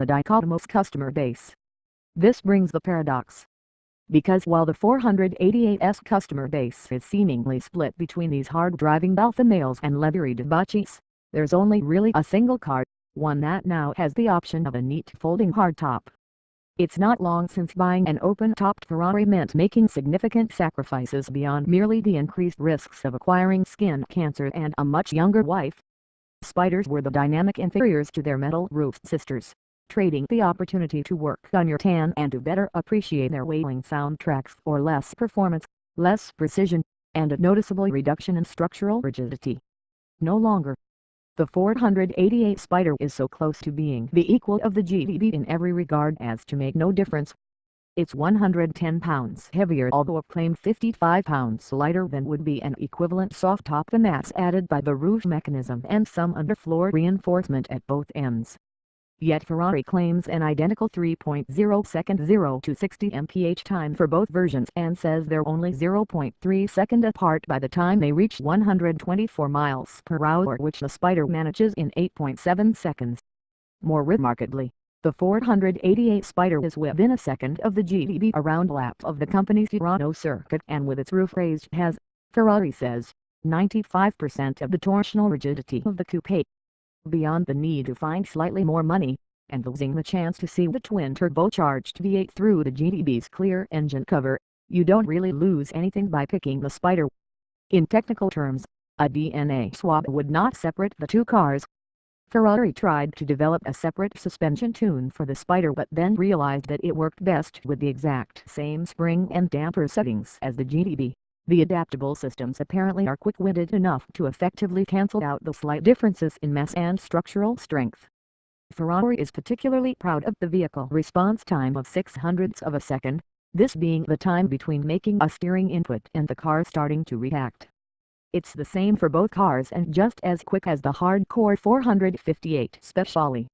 a dichotomous customer base. This brings the paradox. Because while the 488's customer base is seemingly split between these hard-driving alpha males and leathery debauchees, there's only really a single car, one that now has the option of a neat folding hardtop. It's not long since buying an open-topped Ferrari meant making significant sacrifices beyond merely the increased risks of acquiring skin cancer and a much younger wife. Spyders were the dynamic inferiors to their metal-roofed sisters, trading the opportunity to work on your tan and to better appreciate their wailing soundtracks for less performance, less precision, and a noticeable reduction in structural rigidity. No longer. The 488 Spyder is so close to being the equal of the GTB in every regard as to make no difference. It's 110 pounds heavier, although a claimed 55 pounds lighter than would be an equivalent soft top, and that's added by the roof mechanism and some underfloor reinforcement at both ends. Yet Ferrari claims an identical 3.0 second 0 to 60 mph time for both versions and says they're only 0.3 seconds apart by the time they reach 124 miles per hour, which the Spyder manages in 8.7 seconds. More remarkably, the 488 Spyder is within a second of the GTB around lap of the company's Toronto circuit, and with its roof raised has, Ferrari says, 95% of the torsional rigidity of the coupe. Beyond the need to find slightly more money, and losing the chance to see the twin-turbocharged V8 through the GTB's clear engine cover, you don't really lose anything by picking the Spyder. In technical terms, a DNA swap would not separate the two cars. Ferrari tried to develop a separate suspension tune for the Spyder, but then realized that it worked best with the exact same spring and damper settings as the GTB. The adaptable systems apparently are quick-witted enough to effectively cancel out the slight differences in mass and structural strength. Ferrari is particularly proud of the vehicle response time of 0.06 of a second, this being the time between making a steering input and the car starting to react. It's the same for both cars and just as quick as the hardcore 458 Spesivication.